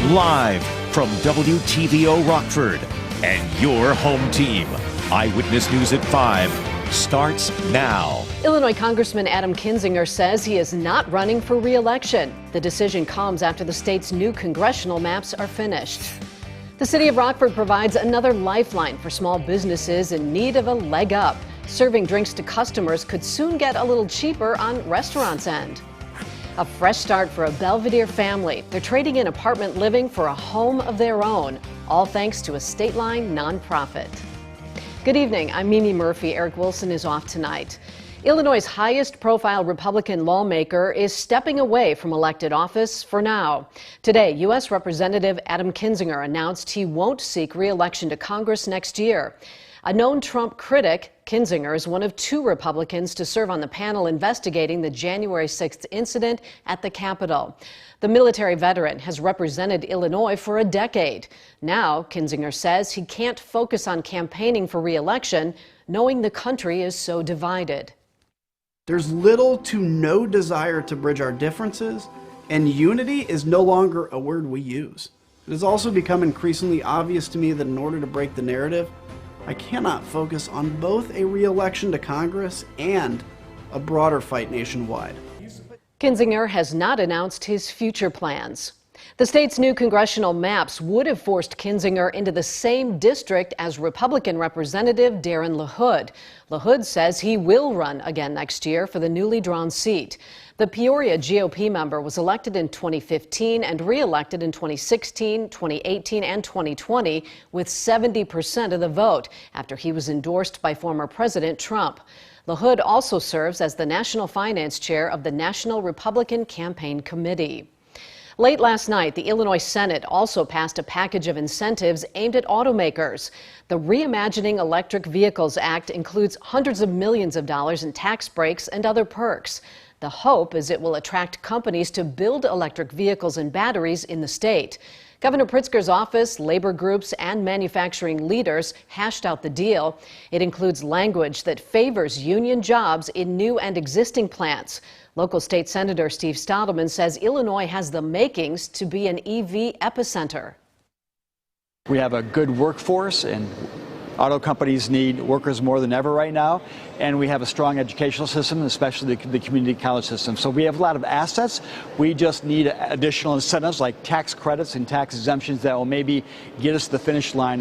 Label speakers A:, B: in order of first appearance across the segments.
A: Live from WTVO Rockford and your home team. Eyewitness News at 5 starts now.
B: Illinois Congressman Adam Kinzinger says he is not running for re-election. The decision comes after the state's new congressional maps are finished. The city of Rockford provides another lifeline for small businesses in need of a leg up. Serving drinks to customers could soon get a little cheaper on restaurants' end. A fresh start for a Belvedere family. They're trading in apartment living for a home of their own, all thanks to a state line nonprofit. Good evening, I'm Mimi Murphy. Eric Wilson is off tonight. Illinois' highest profile Republican lawmaker is stepping away from elected office for now. Today, U.S. Representative Adam Kinzinger announced he won't seek re-election to Congress next year. A known Trump critic, Kinzinger is one of 2 Republicans to serve on the panel investigating the January 6th incident at the Capitol. The military veteran has represented Illinois for a decade. Now, Kinzinger says he can't focus on campaigning for re-election, knowing the country is so divided.
C: There's little to no desire to bridge our differences, and unity is no longer a word we use. It has also become increasingly obvious to me that in order to break the narrative, I cannot focus on both a re-election to Congress and a broader fight nationwide.
B: Kinzinger has not announced his future plans. The state's new congressional maps would have forced Kinzinger into the same district as Republican Representative Darren LaHood. LaHood says he will run again next year for the newly drawn seat. The Peoria GOP member was elected in 2015 and re-elected in 2016, 2018, and 2020 with 70% of the vote after he was endorsed by former President Trump. LaHood also serves as the National Finance Chair of the National Republican Campaign Committee. Late last night, the Illinois Senate also passed a package of incentives aimed at automakers. The Reimagining Electric Vehicles Act includes hundreds of millions of dollars in tax breaks and other perks. The hope is it will attract companies to build electric vehicles and batteries in the state. Governor Pritzker's office, labor groups, and manufacturing leaders hashed out the deal. It includes language that favors union jobs in new and existing plants. Local state Senator Steve Stadelman says Illinois has the makings to be an EV epicenter.
D: We have a good workforce, and auto companies need workers more than ever right now. And we have a strong educational system, especially the community college system. So we have a lot of assets. We just need additional incentives like tax credits and tax exemptions that will maybe get us to the finish line.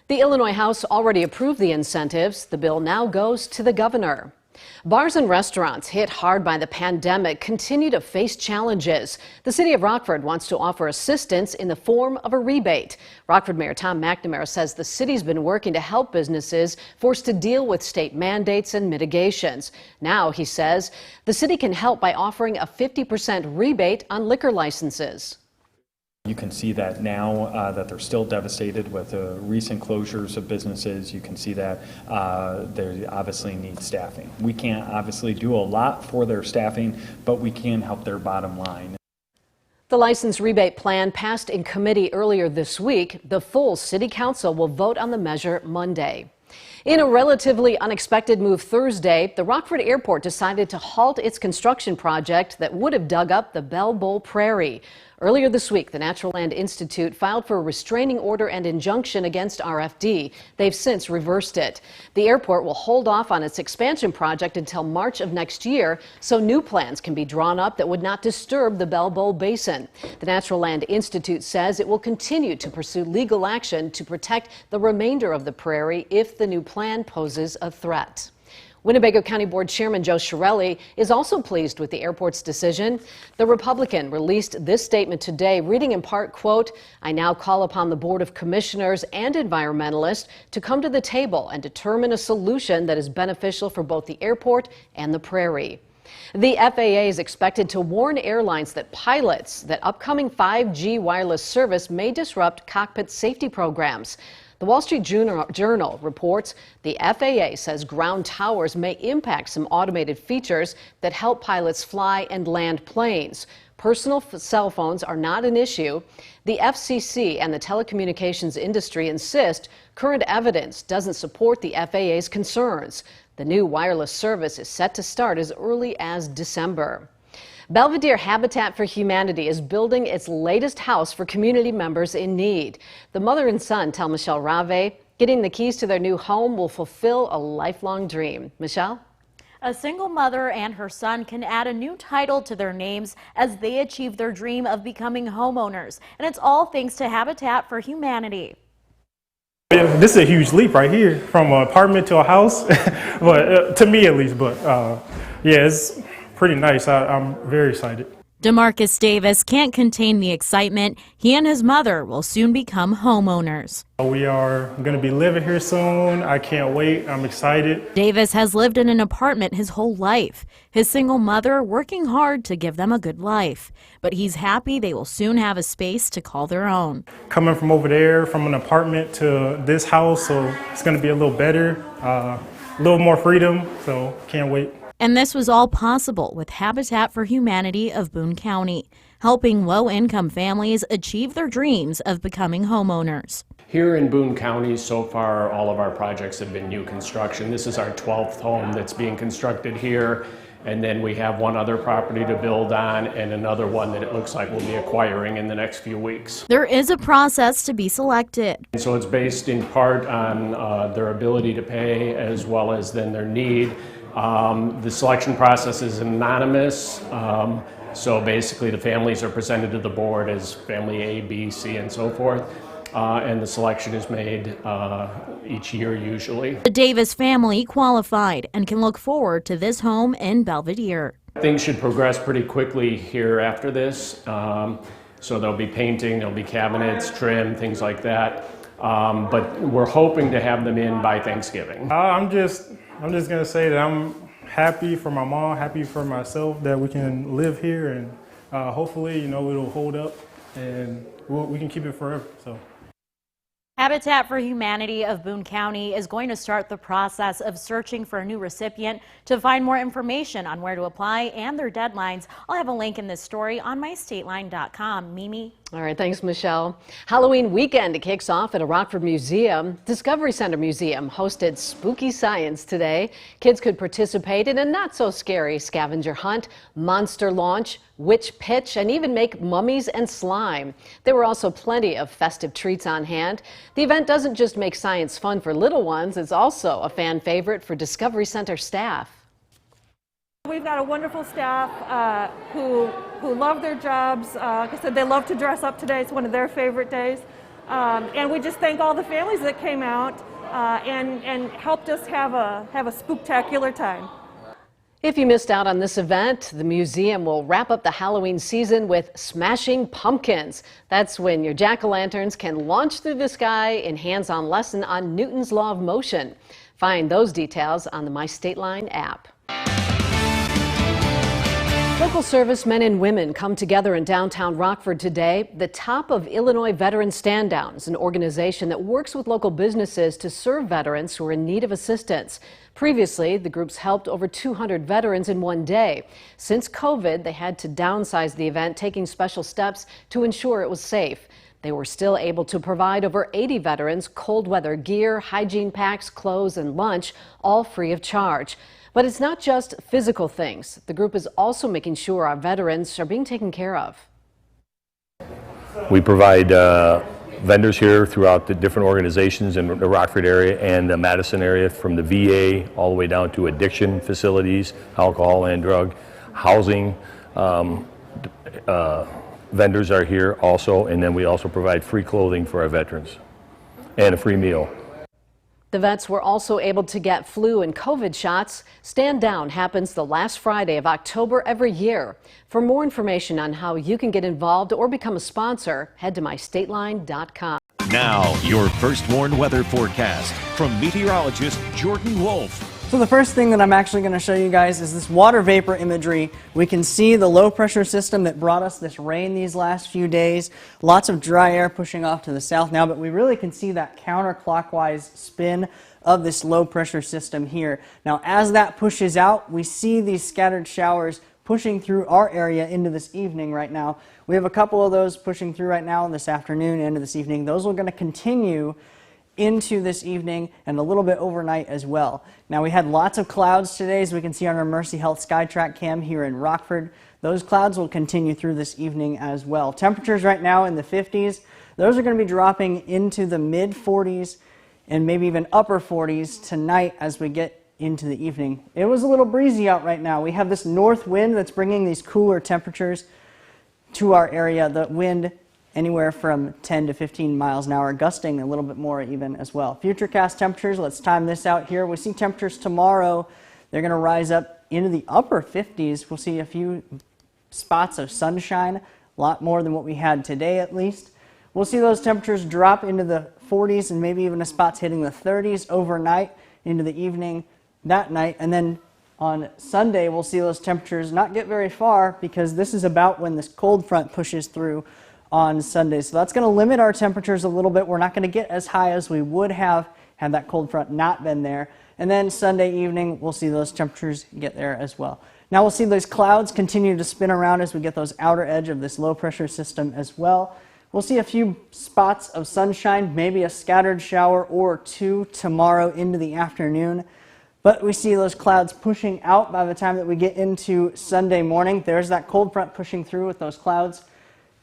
B: The Illinois House already approved the incentives. The bill now goes to the governor. Bars and restaurants hit hard by the pandemic continue to face challenges. The city of Rockford wants to offer assistance in the form of a rebate. Rockford Mayor Tom McNamara says the city's been working to help businesses forced to deal with state mandates and mitigations. Now, he says, the city can help by offering a 50% rebate on liquor licenses.
E: You can see that now that they're still devastated with recent closures of businesses. You can see that they obviously need staffing. We can't obviously do a lot for their staffing, but we can help their bottom line.
B: The license rebate plan passed in committee earlier this week. The full city council will vote on the measure Monday. In a relatively unexpected move Thursday, the Rockford Airport decided to halt its construction project that would have dug up the Bell Bowl Prairie. Earlier this week, the Natural Land Institute filed for a restraining order and injunction against RFD. They've since reversed it. The airport will hold off on its expansion project until March of next year, so new plans can be drawn up that would not disturb the Bell Bowl Basin. The Natural Land Institute says it will continue to pursue legal action to protect the remainder of the prairie if the new plan poses a threat. Winnebago County Board Chairman Joe Chiarelli is also pleased with the airport's decision. The Republican released this statement today, reading in part, quote, "I now call upon the Board of Commissioners and environmentalists to come to the table and determine a solution that is beneficial for both the airport and the prairie." The FAA is expected to warn airlines that upcoming 5G wireless service may disrupt cockpit safety programs. The Wall Street Journal reports the FAA says ground towers may impact some automated features that help pilots fly and land planes. Personal cell phones are not an issue. The FCC and the telecommunications industry insist current evidence doesn't support the FAA's concerns. The new wireless service is set to start as early as December. Belvedere Habitat for Humanity is building its latest house for community members in need. The mother and son tell Michelle Rave getting the keys to their new home will fulfill a lifelong dream. Michelle?
F: A single mother and her son can add a new title to their names as they achieve their dream of becoming homeowners. And it's all thanks to Habitat for Humanity.
G: This is a huge leap right here, from an apartment to a house, but to me at least. But yeah, it's pretty nice. I'm very excited.
F: DeMarcus Davis can't contain the excitement. He and his mother will soon become homeowners.
G: We are going to be living here soon. I can't wait. I'm excited.
F: Davis has lived in an apartment his whole life. His single mother working hard to give them a good life. But he's happy they will soon have a space to call their own.
G: Coming from over there, from an apartment to this house, so it's going to be a little better, a little more freedom, so can't wait.
F: And this was all possible with Habitat for Humanity of Boone County, helping low-income families achieve their dreams of becoming homeowners.
H: Here in Boone County, so far, all of our projects have been new construction. This is our 12th home that's being constructed here, and then we have one other property to build on and another one that it looks like we'll be acquiring in the next few weeks.
F: There is a process to be selected.
H: And so it's based in part on their ability to pay as well as then their need. The selection process is anonymous, so basically the families are presented to the board as family A, B, C, and so forth, and the selection is made each year usually.
F: The Davis family qualified and can look forward to this home in Belvedere.
H: Things should progress pretty quickly here after this, so there'll be painting, there'll be cabinets, trim, things like that, but we're hoping to have them in by Thanksgiving. I'm just going to say that I'm happy for my mom, happy for myself that we can live here, and hopefully, it'll hold up and we can keep it forever. So.
F: Habitat for Humanity of Boone County is going to start the process of searching for a new recipient. To find more information on where to apply and their deadlines, I'll have a link in this story on mystateline.com. Mimi?
B: All right, thanks, Michelle. Halloween weekend kicks off at a Rockford museum. Discovery Center Museum hosted Spooky Science today. Kids could participate in a not-so-scary scavenger hunt, monster launch, witch pitch, and even make mummies and slime. There were also plenty of festive treats on hand. The event doesn't just make science fun for little ones, it's also a fan favorite for Discovery Center staff.
I: We've got a wonderful staff who love their jobs. Like I said, they love to dress up today. It's one of their favorite days. And we just thank all the families that came out and helped us have a spooktacular time.
B: If you missed out on this event, the museum will wrap up the Halloween season with Smashing Pumpkins. That's when your jack-o'-lanterns can launch through the sky in hands-on lesson on Newton's Law of Motion. Find those details on the My State Line app. Local servicemen and women come together in downtown Rockford today. The Top of Illinois Veteran Stand Down is an organization that works with local businesses to serve veterans who are in need of assistance. Previously, the groups helped over 200 veterans in one day. Since COVID, they had to downsize the event, taking special steps to ensure it was safe. They were still able to provide over 80 veterans cold weather gear, hygiene packs, clothes, and lunch, all free of charge. But it's not just physical things. The group is also making sure our veterans are being taken care of.
J: We provide vendors here throughout the different organizations in the Rockford area and the Madison area, from the VA all the way down to addiction facilities, alcohol and drug, housing. Vendors are here also, and then we also provide free clothing for our veterans and a free meal.
B: The vets were also able to get flu and COVID shots. Stand Down happens the last Friday of October every year. For more information on how you can get involved or become a sponsor, head to mystateline.com.
A: Now, your first warned weather forecast from meteorologist Jordan Wolf.
K: So the first thing that I'm actually going to show you guys is this water vapor imagery. We can see the low pressure system that brought us this rain these last few days. Lots of dry air pushing off to the south now, but we really can see that counterclockwise spin of this low pressure system here. Now as that pushes out, we see these scattered showers pushing through our area into this evening right now. We have a couple of those pushing through right now this afternoon and this evening. Those are going to continue into this evening and a little bit overnight as well. Now, we had lots of clouds today, as we can see on our Mercy Health SkyTrack cam here in Rockford. Those clouds will continue through this evening as well. Temperatures right now in the 50s. Those are going to be dropping into the mid 40s and maybe even upper 40s tonight as we get into the evening. It was a little breezy out right now. We have this north wind that's bringing these cooler temperatures to our area. The wind anywhere from 10 to 15 miles an hour, gusting a little bit more even as well. Futurecast temperatures, let's time this out here. We see temperatures tomorrow, they're going to rise up into the upper 50s. We'll see a few spots of sunshine, a lot more than what we had today at least. We'll see those temperatures drop into the 40s and maybe even a spots hitting the 30s overnight into the evening that night. And then on Sunday, we'll see those temperatures not get very far because this is about when this cold front pushes through on Sunday. So that's going to limit our temperatures a little bit. We're not going to get as high as we would have had that cold front not been there. And then Sunday evening, we'll see those temperatures get there as well. Now we'll see those clouds continue to spin around as we get those outer edge of this low pressure system as well. We'll see a few spots of sunshine, maybe a scattered shower or two tomorrow into the afternoon. But we see those clouds pushing out by the time that we get into Sunday morning. There's that cold front pushing through with those clouds.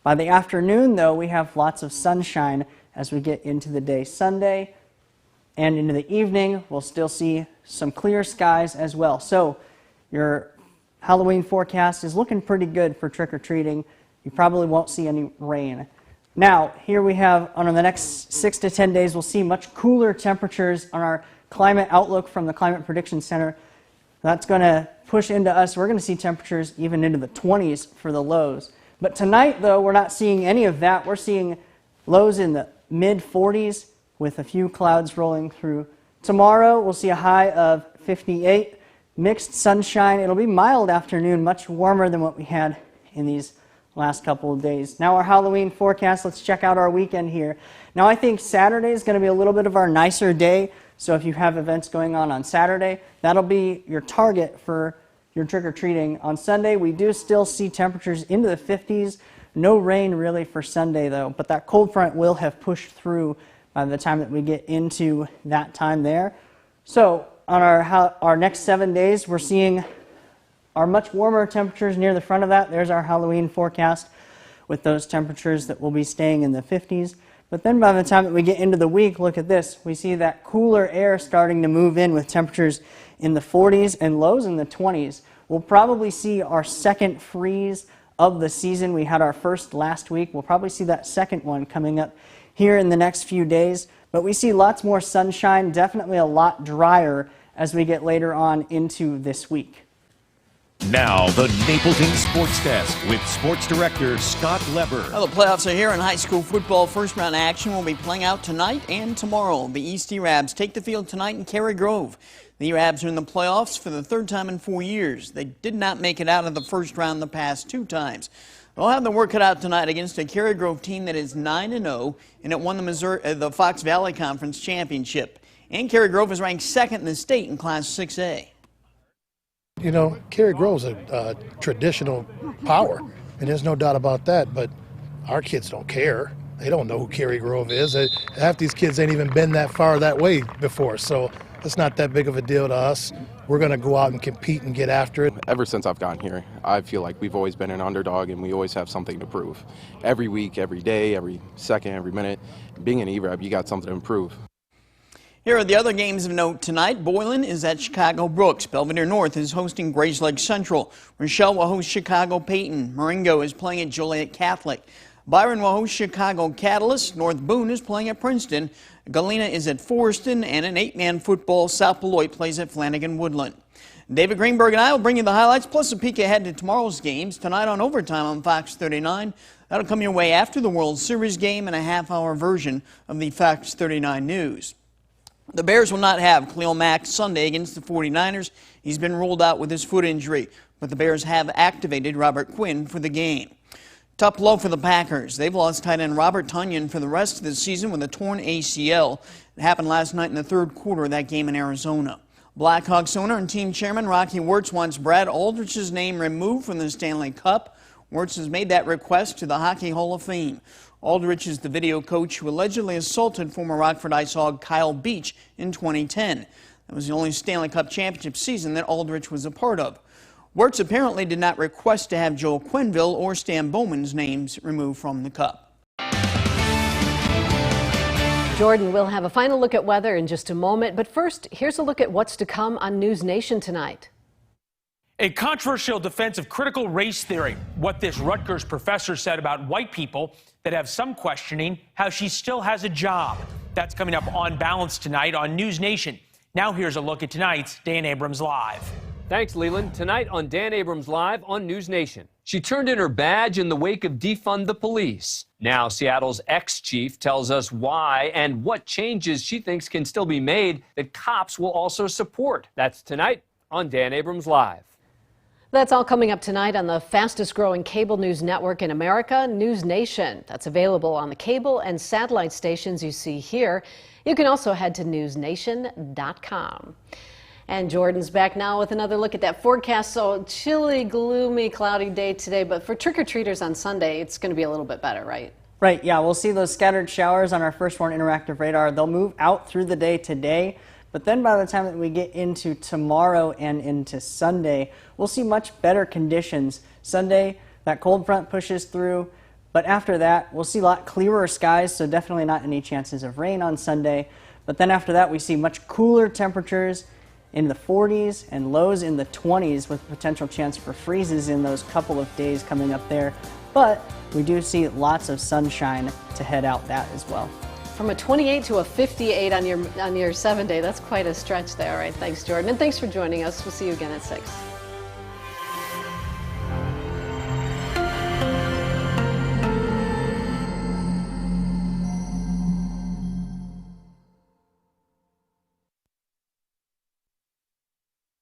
K: By the afternoon, though, we have lots of sunshine as we get into the day Sunday. And into the evening, we'll still see some clear skies as well. So your Halloween forecast is looking pretty good for trick-or-treating. You probably won't see any rain. Now, here we have, on the next 6 to 10 days, we'll see much cooler temperatures on our climate outlook from the Climate Prediction Center. That's going to push into us. We're going to see temperatures even into the 20s for the lows. But tonight, though, we're not seeing any of that. We're seeing lows in the mid 40s with a few clouds rolling through. Tomorrow, we'll see a high of 58, mixed sunshine. It'll be mild afternoon, much warmer than what we had in these last couple of days. Now our Halloween forecast, let's check out our weekend here. Now I think Saturday is going to be a little bit of our nicer day. So if you have events going on Saturday, that'll be your target for your trick-or-treating. On Sunday, we do still see temperatures into the 50s. No rain really for Sunday, though, but that cold front will have pushed through by the time that we get into that time there. So on our next 7 days, we're seeing our much warmer temperatures near the front of that. There's our Halloween forecast with those temperatures that will be staying in the 50s. But then by the time that we get into the week, look at this. We see that cooler air starting to move in with temperatures in the 40s and lows in the 20s. We'll probably see our second freeze of the season. We had our first last week. We'll probably see that second one coming up here in the next few days. But we see lots more sunshine, definitely a lot drier as we get later on into this week.
A: Now, the Napleton Sports Desk with Sports Director Scott Leber.
L: Well, the playoffs are here, and high school football first-round action will be playing out tonight and tomorrow. The East E-Rabs take the field tonight in Cary Grove. The E-Rabs are in the playoffs for the third time in 4 years. They did not make it out of the first round the past 2 times. They'll have their work cut out tonight against a Cary Grove team that is 9-0, and it won the Fox Valley Conference Championship. And Cary Grove is ranked second in the state in Class 6A.
M: You know, Cary Grove's a traditional power, and there's no doubt about that, but our kids don't care. They don't know who Cary Grove is. Half these kids ain't even been that far that way before, so it's not that big of a deal to us. We're going to go out and compete and get after it.
N: Ever since I've gotten here, I feel like we've always been an underdog, and we always have something to prove. Every week, every day, every second, every minute, being an E-Rab, you got something to improve.
L: Here are the other games of note tonight. Boylan is at Chicago Brooks. Belvedere North is hosting Grays Lake Central. Rochelle will host Chicago Peyton. Marengo is playing at Joliet Catholic. Byron will host Chicago Catalyst. North Boone is playing at Princeton. Galena is at Forreston, and in 8-man football, South Beloit plays at Flanagan Woodland. David Greenberg and I will bring you the highlights, plus a peek ahead to tomorrow's games. Tonight on Overtime on Fox 39. That'll come your way after the World Series game and a half-hour version of the Fox 39 News. The Bears will not have Khalil Mack Sunday against the 49ers. He's been ruled out with his foot injury, but the Bears have activated Robert Quinn for the game. Tough blow for the Packers. They've lost tight end Robert Tonyan for the rest of the season with a torn ACL. It happened last night in the third quarter of that game in Arizona. Blackhawks owner and team chairman Rocky Wirtz wants Brad Aldrich's name removed from the Stanley Cup. Wirtz has made that request to the Hockey Hall of Fame. Aldrich is the video coach who allegedly assaulted former Rockford Ice Hog Kyle Beach in 2010. That was the only Stanley Cup championship season that Aldrich was a part of. Wirtz apparently did not request to have Joel Quenneville or Stan Bowman's names removed from the Cup.
B: Jordan, we'll have a final look at weather in just a moment, but first, here's a look at what's to come on News Nation tonight.
O: A controversial defense of critical race theory. What this Rutgers professor said about white people that have some questioning how she still has a job. That's coming up on Balance tonight on News Nation. Now here's a look at tonight's Dan Abrams Live.
P: Thanks, Leland. Tonight on Dan Abrams Live on News Nation. She turned in her badge in the wake of Defund the Police. Now Seattle's ex-chief tells us why and what changes she thinks can still be made that cops will also support. That's tonight on Dan Abrams Live.
B: That's all coming up tonight on the fastest growing cable news network in America, News Nation. That's available on the cable and satellite stations you see here. You can also head to newsnation.com. And Jordan's back now with another look at that forecast. So chilly, gloomy, cloudy day today, but for trick-or-treaters on Sunday, it's going to be a little bit better, right?
K: Right, yeah, we'll see those scattered showers on our First Warn interactive radar. They'll move out through the day today, but then by the time that we get into tomorrow and into Sunday, we'll see much better conditions. Sunday, that cold front pushes through, but after that, we'll see a lot clearer skies, so definitely not any chances of rain on Sunday. But then after that, we see much cooler temperatures in the 40s and lows in the 20s with potential chance for freezes in those couple of days coming up there. But we do see lots of sunshine to head out that as well.
B: From a 28 to a 58 on your 7 day, that's quite a stretch there. All right, thanks, Jordan. And thanks for joining us. We'll see you again at 6.